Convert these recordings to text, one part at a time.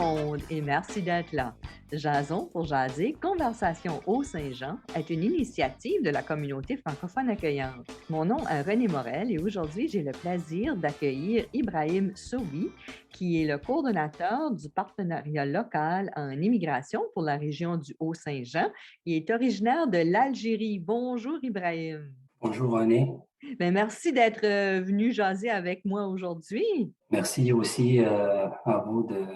monde et merci d'être là. Jason pour jaser, Conversation au Saint-Jean est une initiative de la communauté francophone accueillante. Mon nom est René Morel et aujourd'hui, j'ai le plaisir d'accueillir Ibrahim Sowi, qui est le coordonnateur du partenariat local en immigration pour la région du Haut-Saint-Jean. Il est originaire de l'Algérie. Bonjour Ibrahim. Bonjour René. Bien, merci d'être venu jaser avec moi aujourd'hui. Merci aussi à vous de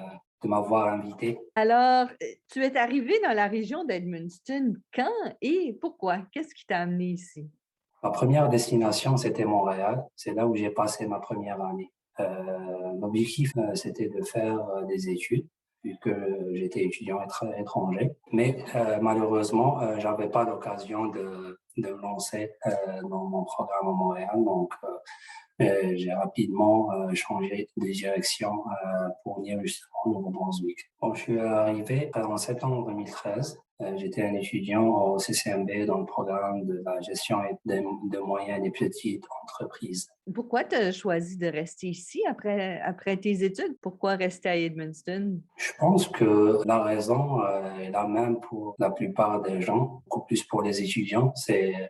m'avoir invité. Alors, tu es arrivé dans la région d'Edmundston quand et pourquoi? Qu'est-ce qui t'a amené ici? Ma première destination, c'était Montréal. C'est là où j'ai passé ma première année. L'objectif, c'était de faire des études, vu que j'étais étudiant étranger. Mais malheureusement, j'avais pas l'occasion de me lancer dans mon programme à Montréal. Donc, j'ai rapidement changé de direction pour venir justement au Nouveau-Brunswick. Quand je suis arrivé en septembre 2013, j'étais un étudiant au CCMB dans le programme de la gestion de moyennes et petites entreprises. Pourquoi tu as choisi de rester ici après tes études? Pourquoi rester à Edmundston? Je pense que la raison est la même pour la plupart des gens, beaucoup plus pour les étudiants.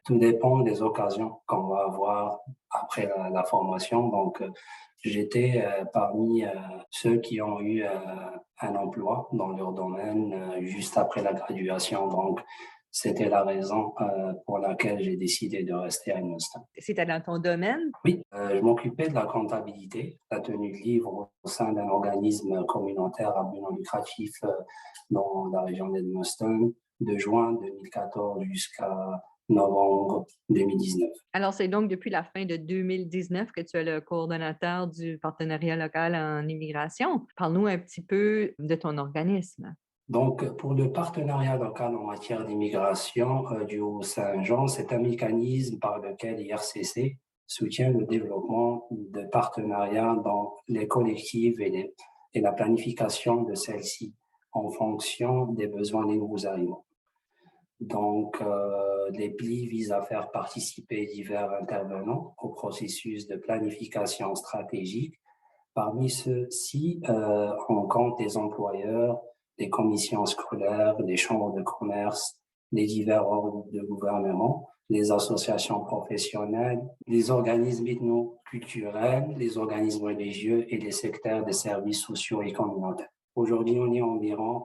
Tout dépend des occasions qu'on va avoir après la formation. Donc, j'étais parmi ceux qui ont eu un emploi dans leur domaine juste après la graduation. Donc, c'était la raison pour laquelle j'ai décidé de rester à Edmundston. C'était dans ton domaine? Oui, je m'occupais de la comptabilité, la tenue de livre au sein d'un organisme communautaire à but non lucratif dans la région d'Edmundston, de juin 2014 jusqu'à novembre 2019. Alors, c'est donc depuis la fin de 2019 que tu es le coordonnateur du partenariat local en immigration. Parle-nous un petit peu de ton organisme. Donc, pour le partenariat local en matière d'immigration du Haut-Saint-Jean, c'est un mécanisme par lequel l'IRCC soutient le développement de partenariats dans les collectives et la planification de celles-ci en fonction des besoins des nouveaux arrivants. Donc, les plis visent à faire participer divers intervenants au processus de planification stratégique. Parmi ceux-ci, on compte des employeurs, des commissions scolaires, des chambres de commerce, les divers ordres de gouvernement, les associations professionnelles, les organismes ethno-culturels, les organismes religieux et les secteurs des services sociaux et communautaires. Aujourd'hui, on est environ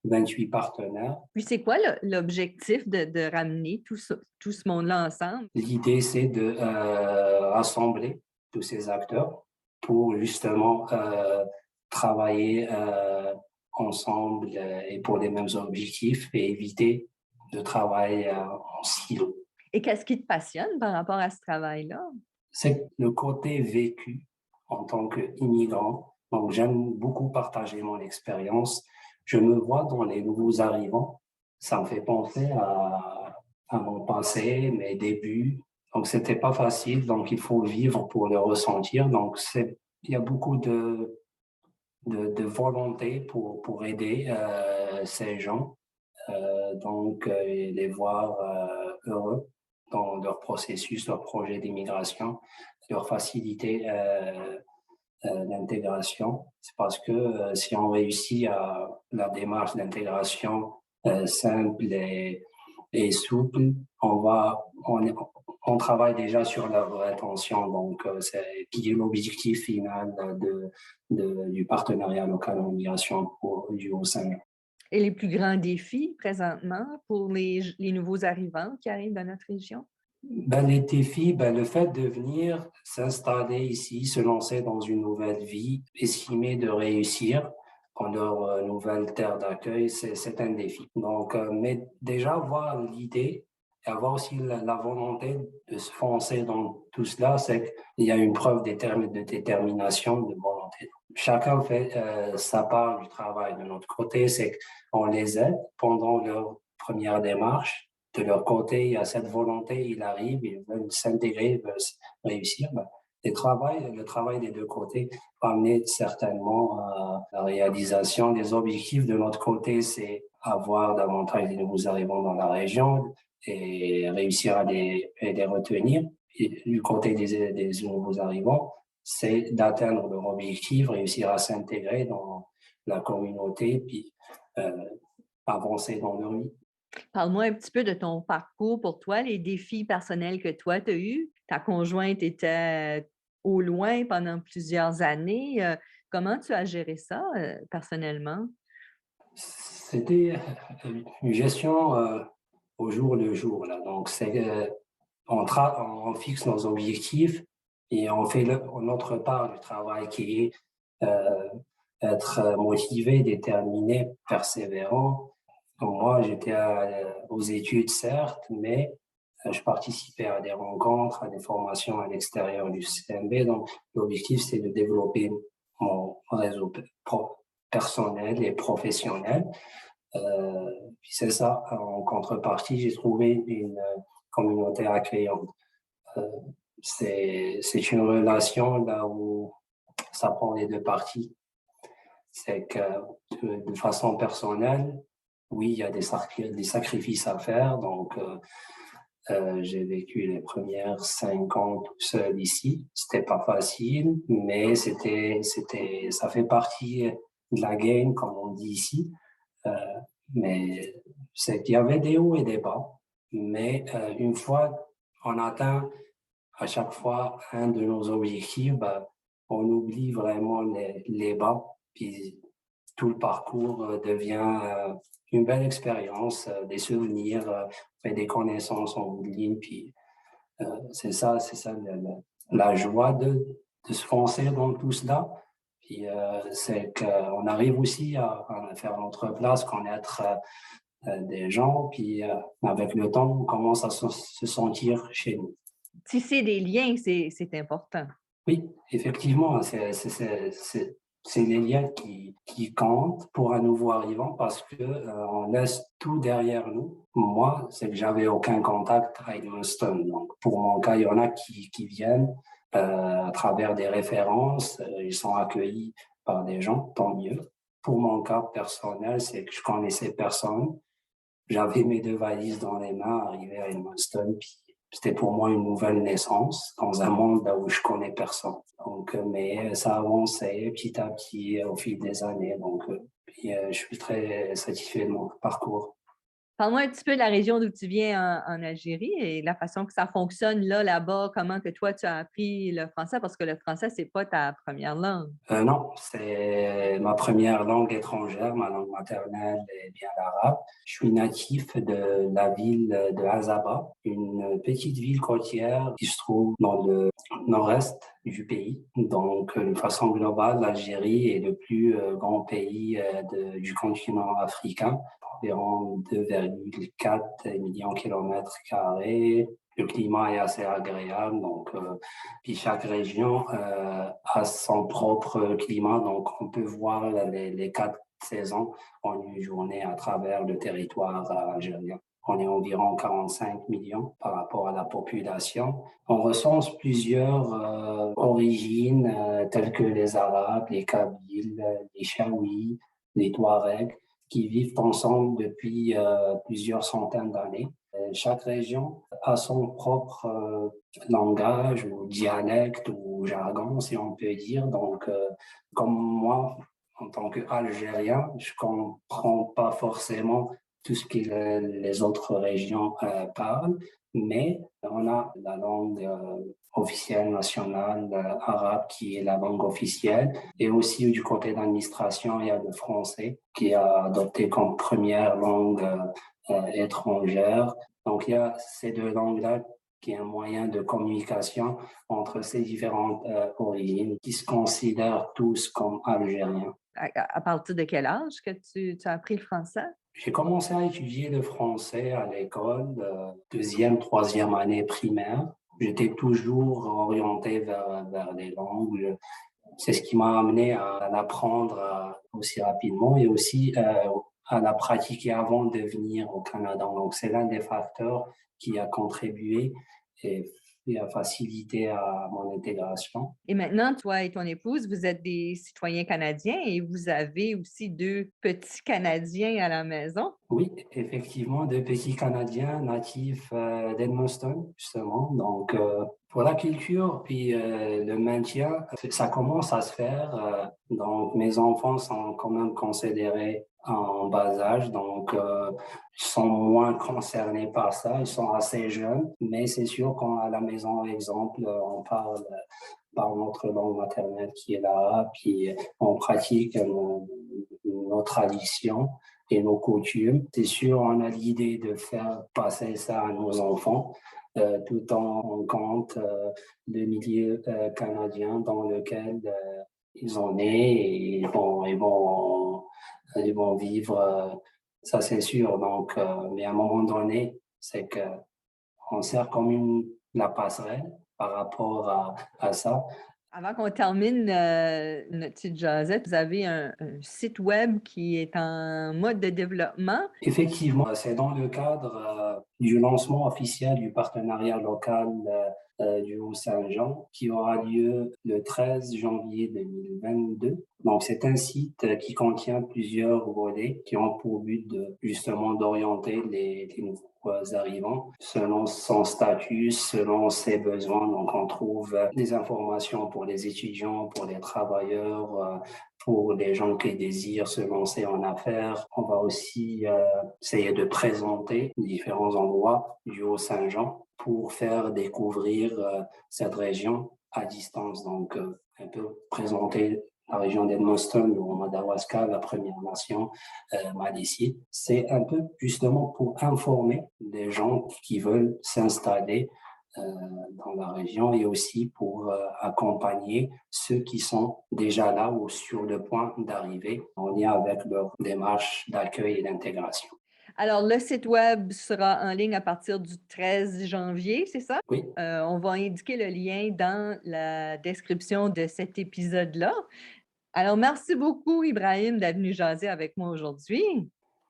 28 partenaires. Puis, c'est quoi l'objectif de ramener tout ce monde-là ensemble? L'idée, c'est de rassembler tous ces acteurs pour justement travailler ensemble et pour les mêmes objectifs et éviter de travailler en silo. Et qu'est-ce qui te passionne par rapport à ce travail-là? C'est le côté vécu en tant qu'immigrant. Donc, j'aime beaucoup partager mon expérience. Je me vois dans les nouveaux arrivants. Ça me fait penser à mon passé, mes débuts. Donc, c'était pas facile. Donc, il faut vivre pour le ressentir. Donc, il y a beaucoup de volonté pour aider ces gens. Les voir heureux dans leur processus, leur projet d'immigration, leur faciliter l'intégration. C'est parce que si on réussit à la démarche d'intégration simple et souple, on travaille déjà sur leur rétention. Donc, c'est qui est l'objectif final du partenariat local en migration du Haut-Saint-Jean. Et les plus grands défis présentement pour les nouveaux arrivants qui arrivent dans notre région? Les défis, le fait de venir s'installer ici, se lancer dans une nouvelle vie, estimer de réussir dans leur nouvelle terre d'accueil, c'est un défi. Donc, mais déjà avoir l'idée et avoir aussi la volonté de se foncer dans tout cela, c'est qu'il y a une preuve de détermination, de volonté. Chacun fait sa part du travail. De notre côté, c'est qu'on les aide pendant leur première démarche. De leur côté, il y a cette volonté, ils arrivent, ils veulent s'intégrer, ils veulent réussir. Le travail des deux côtés va amener certainement à la réalisation des objectifs. De notre côté, c'est avoir davantage de nouveaux arrivants dans la région et réussir à les retenir. Et du côté des nouveaux arrivants, c'est d'atteindre leur objectif, réussir à s'intégrer la communauté, puis avancer dans leur vie. Parle-moi un petit peu de ton parcours pour toi, les défis personnels que toi, tu as eus. Ta conjointe était au loin pendant plusieurs années. Comment tu as géré ça, personnellement? C'était une gestion au jour le jour. Là. Donc, on fixe nos objectifs et on fait notre part du travail qui est euh, être motivé, déterminé, persévérant. Donc, moi, j'étais aux études, certes, mais je participais à des rencontres, à des formations à l'extérieur du CMB. Donc, l'objectif, c'est de développer mon réseau personnel et professionnel. Puis c'est ça, en contrepartie, j'ai trouvé une communauté accueillante. Euh, c'est une relation là où ça prend les deux parties. C'est que de façon personnelle, oui, il y a des sacrifices à faire. Donc, j'ai vécu les premières 5 ans tout seul ici. C'était pas facile, mais ça fait partie de la game, comme on dit ici. Euh, mais c'est qu'il y avait des hauts et des bas. Mais une fois on atteint à chaque fois un de nos objectifs, ben, on oublie vraiment les bas. Puis tout le parcours devient une belle expérience, des souvenirs, fait des connaissances en bout de ligne. Puis c'est ça la joie de se foncer dans tout cela. Puis c'est qu'on arrive aussi à faire notre place, connaître des gens, puis avec le temps, on commence à se sentir chez nous. Tisser des liens, c'est important. Oui, effectivement, c'est les liens qui comptent pour un nouveau arrivant parce que on laisse tout derrière nous. Moi, c'est que j'avais aucun contact à Edmundston. Donc, pour mon cas, il y en a qui viennent à travers des références. Ils sont accueillis par des gens, tant mieux. Pour mon cas personnel, c'est que je connaissais personne. J'avais mes 2 valises dans les mains, arrivé à Edmundston, puis c'était pour moi une nouvelle naissance dans un monde là où je connais personne. Donc, mais ça avançait petit à petit au fil des années. Donc, puis, je suis très satisfait de mon parcours. Parle-moi un petit peu de la région d'où tu viens en Algérie et la façon que ça fonctionne là-bas, comment que toi, tu as appris le français, parce que le français, c'est pas ta première langue. Non, c'est ma première langue étrangère, ma langue maternelle est bien l'arabe. Je suis natif de la ville de Azaba, une petite ville côtière qui se trouve dans le nord-est du pays. Donc, d'une façon globale, l'Algérie est le plus grand pays du continent africain, environ 2,4 millions de kilomètres carrés. Le climat est assez agréable, donc puis chaque région a son propre climat, donc on peut voir les 4 saisons en une journée à travers le territoire algérien. On est environ 45 millions par rapport à la population. On recense plusieurs origines telles que les Arabes, les Kabyles, les Chaouis, les Touaregs, qui vivent ensemble depuis plusieurs centaines d'années. Chaque région a son propre langage ou dialecte ou jargon, si on peut dire. Donc, comme moi, en tant qu'Algérien, je comprends pas forcément tout ce que les autres régions parlent, mais on a la langue officielle nationale arabe qui est la langue officielle. Et aussi du côté d'administration, il y a le français qui a adopté comme première langue étrangère. Donc, il y a ces 2 langues-là qui est un moyen de communication entre ces différentes origines qui se considèrent tous comme algériens. À partir de quel âge que tu as appris le français? J'ai commencé à étudier le français à l'école, deuxième, troisième année primaire. J'étais toujours orienté vers les langues. C'est ce qui m'a amené à l'apprendre aussi rapidement et aussi à la pratiquer avant de venir au Canada. Donc, c'est l'un des facteurs qui a contribué et et a facilité à mon intégration. Et maintenant, toi et ton épouse, vous êtes des citoyens canadiens et vous avez aussi 2 petits Canadiens à la maison? Oui, effectivement, deux petits Canadiens natifs d'Edmundston, justement. Donc, pour la culture, puis le maintien, ça commence à se faire. Donc, mes enfants sont quand même considérés en bas âge, donc ils sont moins concernés par ça. Ils sont assez jeunes, mais c'est sûr qu'à la maison, exemple, on parle par notre langue maternelle qui est l'arabe, puis on pratique nos traditions et nos coutumes. C'est sûr, on a l'idée de faire passer ça à nos enfants, tout en compte le milieu canadien dans lequel ils sont nés et ils vont vivre, ça c'est sûr. Donc, mais à un moment donné, c'est que on sert comme la passerelle par rapport à ça. Avant qu'on termine, notre petite jasette, vous avez un site web qui est en mode de développement. Effectivement, c'est dans le cadre du lancement officiel du partenariat local du Haut-Saint-Jean qui aura lieu le 13 janvier 2022. Donc, c'est un site qui contient plusieurs volets qui ont pour but justement d'orienter les nouveaux arrivants selon son statut, selon ses besoins. Donc, on trouve des informations pour les étudiants, pour les travailleurs, pour les gens qui désirent se lancer en affaires. On va aussi essayer de présenter différents endroits du Haut-Saint-Jean pour faire découvrir cette région à distance. Donc, un peu présenter la région d'Edmundston ou Madawaska, la Première Nation, Malécite. C'est un peu justement pour informer les gens qui veulent s'installer dans la région et aussi pour accompagner ceux qui sont déjà là ou sur le point d'arriver en lien avec leur démarche d'accueil et d'intégration. Alors, le site web sera en ligne à partir du 13 janvier, c'est ça? Oui, On va indiquer le lien dans la description de cet épisode-là. Alors, merci beaucoup, Ibrahim, d'être venu jaser avec moi aujourd'hui.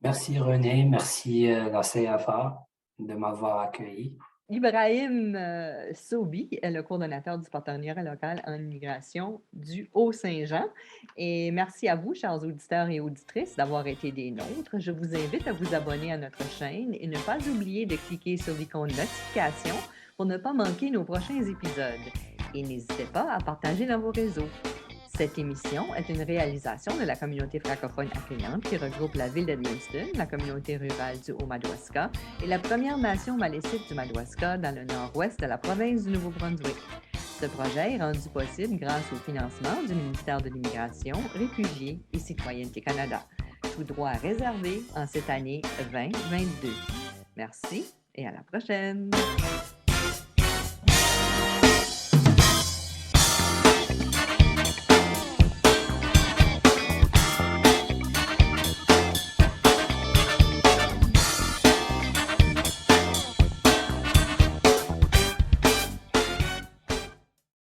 merci René, merci la CFA de m'avoir accueilli. Ibrahim Sobi est le coordonnateur du partenariat local en immigration du Haut-Saint-Jean. Et merci à vous, chers auditeurs et auditrices, d'avoir été des nôtres. Je vous invite à vous abonner à notre chaîne et ne pas oublier de cliquer sur l'icône notification pour ne pas manquer nos prochains épisodes. Et n'hésitez pas à partager dans vos réseaux. Cette émission est une réalisation de la communauté francophone accueillante qui regroupe la ville d'Edmundston, la communauté rurale du Haut-Madawaska et la Première Nation malécite du Madawaska dans le nord-ouest de la province du Nouveau-Brunswick. Ce projet est rendu possible grâce au financement du ministère de l'Immigration, Réfugiés et Citoyenneté Canada. Tout droit réservé en cette année 2022. Merci et à la prochaine!